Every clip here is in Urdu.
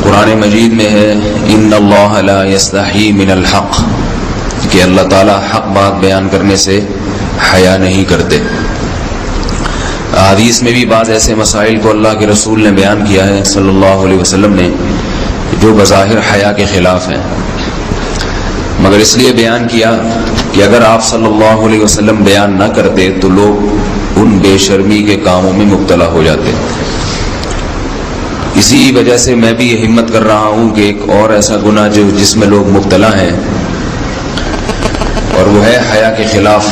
قرآن مجید میں ہے ان اللہ لا یستحی من الحق، کہ اللہ تعالیٰ حق بات بیان کرنے سے حیا نہیں کرتے۔ حدیث میں بھی بعض ایسے مسائل کو اللہ کے رسول نے بیان کیا ہے صلی اللہ علیہ وسلم نے جو بظاہر حیا کے خلاف ہیں، مگر اس لیے بیان کیا کہ اگر آپ صلی اللہ علیہ وسلم بیان نہ کرتے تو لوگ ان بے شرمی کے کاموں میں مبتلا ہو جاتے۔ اسی وجہ سے میں بھی یہ ہمت کر رہا ہوں کہ ایک اور ایسا گناہ جس میں لوگ مبتلا ہیں اور وہ ہے حیا کے خلاف،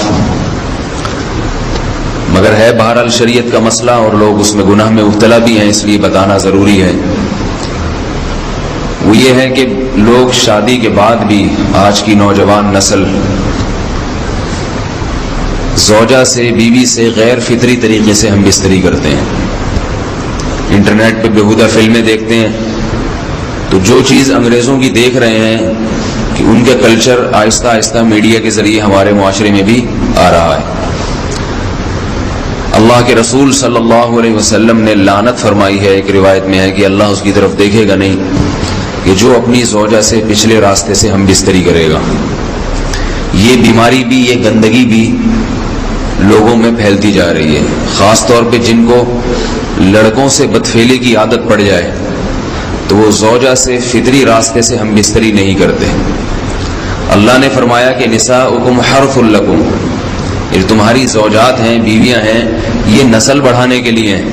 مگر ہے بہرحال شریعت کا مسئلہ اور لوگ اس میں گناہ میں مبتلا بھی ہیں، اس لیے بتانا ضروری ہے۔ وہ یہ ہے کہ لوگ شادی کے بعد بھی، آج کی نوجوان نسل زوجہ سے، بیوی سے غیر فطری طریقے سے ہم بستری کرتے ہیں۔ انٹرنیٹ پہ بیہودہ فلمیں دیکھتے ہیں، تو جو چیز انگریزوں کی دیکھ رہے ہیں کہ ان کے کلچر آہستہ آہستہ میڈیا کے ذریعے ہمارے معاشرے میں بھی آ رہا ہے۔ اللہ کے رسول صلی اللہ علیہ وسلم نے لعنت فرمائی ہے، ایک روایت میں ہے کہ اللہ اس کی طرف دیکھے گا نہیں کہ جو اپنی زوجہ سے پچھلے راستے سے ہم بستری کرے گا۔ یہ بیماری بھی، یہ گندگی بھی لوگوں میں پھیلتی جا رہی ہے، خاص طور پہ جن کو لڑکوں سے بدفعلی کی عادت پڑ جائے تو وہ زوجہ سے فطری راستے سے ہم بستری نہیں کرتے۔ اللہ نے فرمایا کہ نساؤکم حرث لکم، یہ تمہاری زوجات ہیں، بیویاں ہیں، یہ نسل بڑھانے کے لیے ہیں۔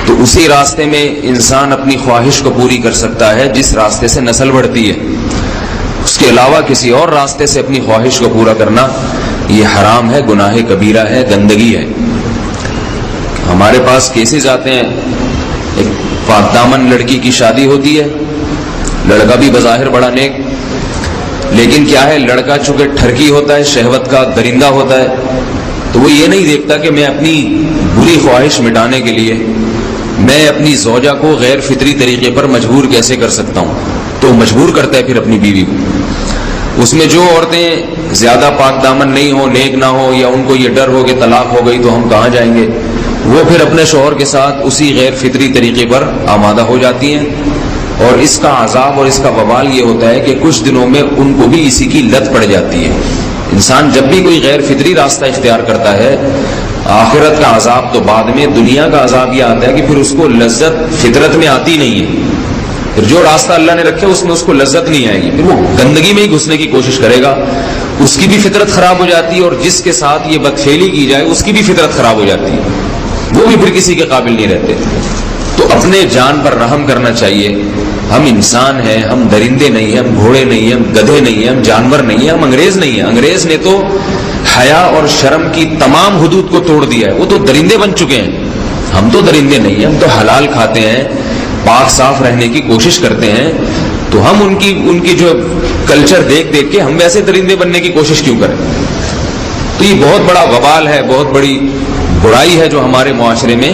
تو اسی راستے میں انسان اپنی خواہش کو پوری کر سکتا ہے جس راستے سے نسل بڑھتی ہے، اس کے علاوہ کسی اور راستے سے اپنی خواہش کو پورا کرنا یہ حرام ہے، گناہ کبیرہ ہے، گندگی ہے۔ ہمارے پاس کیسز آتے ہیں، ایک پاک دامن لڑکی کی شادی ہوتی ہے، لڑکا بھی بظاہر بڑا نیک، لیکن کیا ہے، لڑکا چونکہ ٹھرکی ہوتا ہے، شہوت کا درندہ ہوتا ہے، تو وہ یہ نہیں دیکھتا کہ میں اپنی بری خواہش مٹانے کے لیے میں اپنی زوجہ کو غیر فطری طریقے پر مجبور کیسے کر سکتا ہوں، تو مجبور کرتا ہے پھر اپنی بیوی کو۔ اس میں جو عورتیں زیادہ پاک دامن نہیں ہو، نیک نہ ہو، یا ان کو یہ ڈر ہو کہ طلاق ہو گئی تو ہم کہاں جائیں گے، وہ پھر اپنے شوہر کے ساتھ اسی غیر فطری طریقے پر آمادہ ہو جاتی ہیں، اور اس کا عذاب اور اس کا وبال یہ ہوتا ہے کہ کچھ دنوں میں ان کو بھی اسی کی لت پڑ جاتی ہے۔ انسان جب بھی کوئی غیر فطری راستہ اختیار کرتا ہے، آخرت کا عذاب تو بعد میں، دنیا کا عذاب یہ آتا ہے کہ پھر اس کو لذت فطرت میں آتی نہیں ہے، پھر جو راستہ اللہ نے رکھے اس میں اس کو لذت نہیں آئے گی، پھر وہ گندگی میں ہی گھسنے کی کوشش کرے گا، اس کی بھی فطرت خراب ہو جاتی ہے، اور جس کے ساتھ یہ بدفعلی کی جائے اس کی بھی فطرت خراب ہو جاتی ہے، وہ بھی پھر کسی کے قابل نہیں رہتے۔ تو اپنے جان پر رحم کرنا چاہیے۔ ہم انسان ہیں، ہم درندے نہیں ہیں، ہم گھوڑے نہیں ہیں، ہم گدھے نہیں ہیں، ہم جانور نہیں ہیں، ہم انگریز نہیں ہیں۔ انگریز نے تو حیا اور شرم کی تمام حدود کو توڑ دیا ہے، وہ تو درندے بن چکے ہیں۔ ہم تو درندے نہیں ہیں، ہم تو حلال کھاتے ہیں، پاک صاف رہنے کی کوشش کرتے ہیں، تو ہم ان کی جو کلچر دیکھ دیکھ کے ہم ویسے درندے بننے کی کوشش کیوں کریں؟ تو یہ بہت بڑا وبال ہے، بہت بڑی برائی ہے جو ہمارے معاشرے میں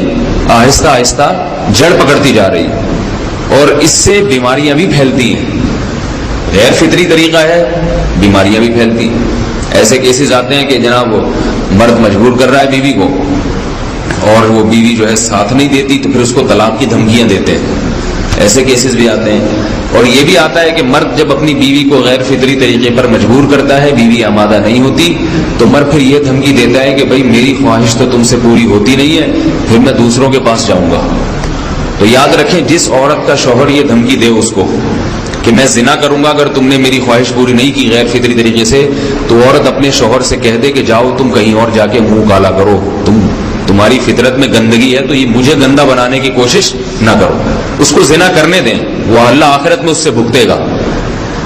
آہستہ آہستہ جڑ پکڑتی جا رہی ہے، اور اس سے بیماریاں بھی پھیلتی ہیں۔ غیر فطری طریقہ ہے، بیماریاں بھی پھیلتی ہیں۔ ایسے کیسز آتے ہیں کہ جناب وہ مرد مجبور کر رہا ہے بیوی کو، اور وہ بیوی جو ہے ساتھ نہیں دیتی تو پھر اس کو طلاق کی دھمکیاں دیتے ہیں، ایسے کیسز بھی آتے ہیں۔ اور یہ بھی آتا ہے کہ مرد جب اپنی بیوی کو غیر فطری طریقے پر مجبور کرتا ہے، بیوی آمادہ نہیں ہوتی، تو مرد پھر یہ دھمکی دیتا ہے کہ بھائی میری خواہش تو تم سے پوری ہوتی نہیں ہے، پھر میں دوسروں کے پاس جاؤں گا۔ تو یاد رکھیں، جس عورت کا شوہر یہ دھمکی دے اس کو کہ میں زنا کروں گا اگر تم نے میری خواہش پوری نہیں کی غیر فطری طریقے سے، تو عورت اپنے شوہر سے کہہ دے کہ جاؤ تم کہیں اور جا کے منہ کالا کرو، تمہاری فطرت میں گندگی ہے تو یہ مجھے گندا بنانے کی کوشش نہ کرو، اس کو زنا کرنے دیں، وہ اللہ آخرت میں اس سے بھگتے گا۔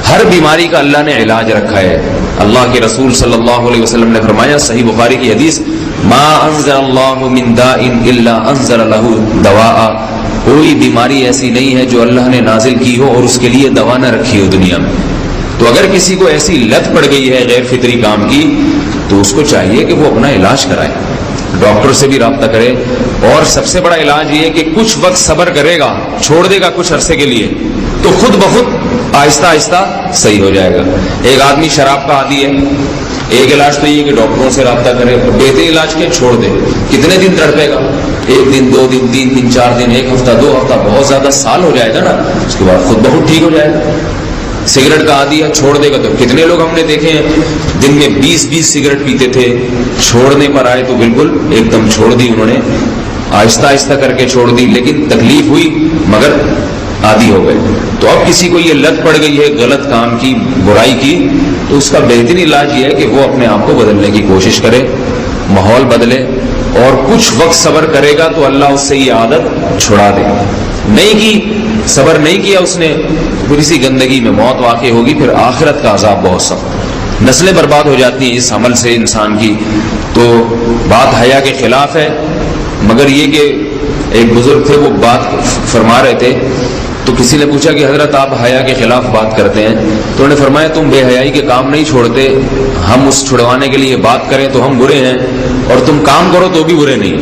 ہر بیماری کا اللہ نے علاج رکھا ہے۔ اللہ کے رسول صلی اللہ علیہ وسلم نے فرمایا، صحیح بخاری کی حدیث، ما انزل اللہ من داء الا انزل له دواء، کوئی بیماری ایسی نہیں ہے جو اللہ نے نازل کی ہو اور اس کے لیے دوا نہ رکھی ہو دنیا میں۔ تو اگر کسی کو ایسی لت پڑ گئی ہے غیر فطری کام کی، تو اس کو چاہیے کہ وہ اپنا علاج کرائے، ڈاکٹر سے بھی رابطہ کرے، اور سب سے بڑا علاج یہ ہے کہ کچھ وقت صبر کرے گا، چھوڑ دے گا کچھ عرصے کے لیے، تو خود بخود آہستہ آہستہ صحیح ہو جائے گا۔ ایک آدمی شراب کا عادی ہے، ایک علاج تو یہ کہ ڈاکٹروں سے رابطہ کرے، بہترین علاج کے چھوڑ دے. کتنے دن تڑپے گا؟ 1 دن 2 دن 3 دن 4 دن 1 ہفتہ 2 ہفتہ، بہت زیادہ سال ہو جائے گا نا، اس کے بعد خود بہت ٹھیک ہو جائے گا. سگریٹ کا عادی ہے، چھوڑ دے گا. تو کتنے لوگ ہم نے دیکھے ہیں دن میں 20 سگریٹ پیتے تھے، چھوڑنے پر آئے تو بالکل ایک دم چھوڑ دی انہوں نے، آہستہ آہستہ کر کے چھوڑ دی، لیکن تکلیف ہوئی مگر عادی ہو گئے. تو اب کسی کو یہ لت پڑ گئی ہے غلط کام کی، برائی کی، تو اس کا بہترین علاج یہ ہے کہ وہ اپنے آپ کو بدلنے کی کوشش کرے، ماحول بدلے، اور کچھ وقت صبر کرے گا تو اللہ اس سے یہ عادت چھڑا دے. نہیں کی، صبر نہیں کیا اس نے، پھر اسی گندگی میں موت واقع ہوگی، پھر آخرت کا عذاب بہت سخت. نسلیں برباد ہو جاتی ہیں اس عمل سے انسان کی. تو بات حیا کے خلاف ہے، مگر یہ کہ ایک بزرگ تھے وہ بات فرما رہے تھے، تو کسی نے پوچھا کہ حضرت آپ حیا کے خلاف بات کرتے ہیں، تو انہوں نے فرمایا تم بے حیائی کے کام نہیں چھوڑتے، ہم اس چھڑوانے کے لیے بات کریں تو ہم برے ہیں، اور تم کام کرو تو بھی برے نہیں.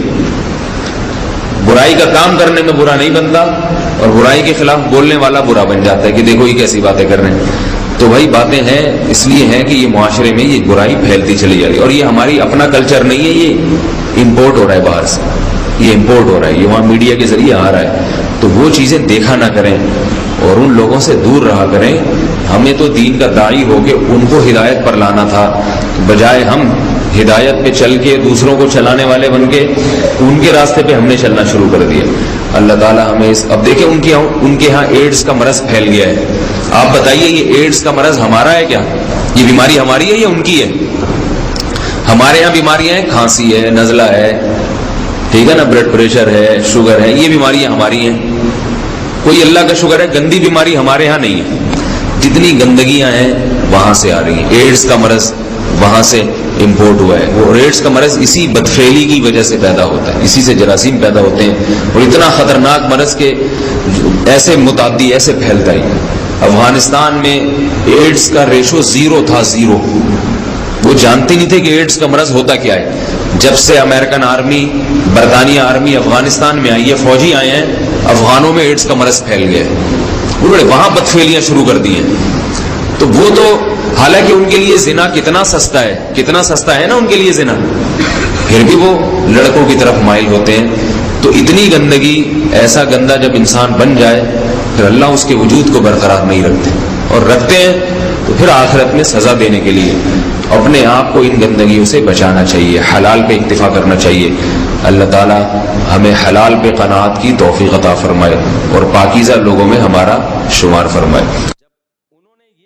برائی کا کام کرنے میں برا نہیں بنتا، اور برائی کے خلاف بولنے والا برا بن جاتا ہے کہ دیکھو یہ کیسی باتیں کر رہے ہیں. تو بھائی باتیں ہیں اس لیے ہیں کہ یہ معاشرے میں یہ برائی پھیلتی چلی جا رہی ہے، اور یہ ہماری اپنا کلچر نہیں ہے، یہ امپورٹ ہو رہا ہے باہر سے، یہ امپورٹ ہو رہا ہے، یہ وہاں میڈیا کے ذریعے آ رہا ہے. تو وہ چیزیں دیکھا نہ کریں اور ان لوگوں سے دور رہا کریں. ہمیں تو دین کا داعی ہو کے ان کو ہدایت پر لانا تھا، بجائے ہم ہدایت پہ چل کے دوسروں کو چلانے والے بن کے ان کے راستے پہ ہم نے چلنا شروع کر دیا. اللہ تعالیٰ ہمیں اب دیکھیں ان کے ہاں ایڈز کا مرض پھیل گیا ہے. آپ بتائیے یہ ایڈز کا مرض ہمارا ہے کیا؟ یہ بیماری ہماری ہے یا ان کی ہے؟ ہمارے یہاں بیماریاں ہیں، کھانسی ہے، نزلہ ہے، ٹھیک ہے نا، بلڈ پریشر ہے، شوگر ہے، یہ بیماریاں ہماری ہیں. کوئی اللہ کا شکر ہے گندی بیماری ہمارے ہاں نہیں ہے. جتنی گندگیاں ہیں وہاں سے آ رہی ہیں. ایڈز کا مرض وہاں سے امپورٹ ہوا ہے. وہ ایڈز کا مرض اسی بدفعلی کی وجہ سے پیدا ہوتا ہے، اسی سے جراثیم پیدا ہوتے ہیں، اور اتنا خطرناک مرض کے ایسے متعدی ایسے پھیلتا ہے. افغانستان میں ایڈز کا ریشو 0 تھا، 0. وہ جانتے نہیں تھے کہ ایڈز کا مرض ہوتا کیا ہے. جب سے امریکن آرمی، برطانیہ آرمی افغانستان میں آئی ہے، فوجی آئے ہیں، افغانوں میں ایڈز کا مرض پھیل گیا ہے. انہوں نے وہاں بدفعلیاں شروع کر دی ہیں. تو وہ تو حالانکہ ان کے لیے زنا کتنا سستا ہے، کتنا سستا ہے نا ان کے لیے زنا، پھر بھی وہ لڑکوں کی طرف مائل ہوتے ہیں. تو اتنی گندگی، ایسا گندا جب انسان بن جائے پھر اللہ اس کے وجود کو برقرار نہیں رکھتے، اور رکھتے ہیں تو پھر آخرت میں سزا دینے کے لیے اپنے آپ کو ان گندگیوں سے بچانا چاہیے، حلال پہ اکتفا کرنا چاہیے. اللہ تعالی ہمیں حلال پہ قناعت کی توفیق عطا فرمائے اور پاکیزہ لوگوں میں ہمارا شمار فرمائے.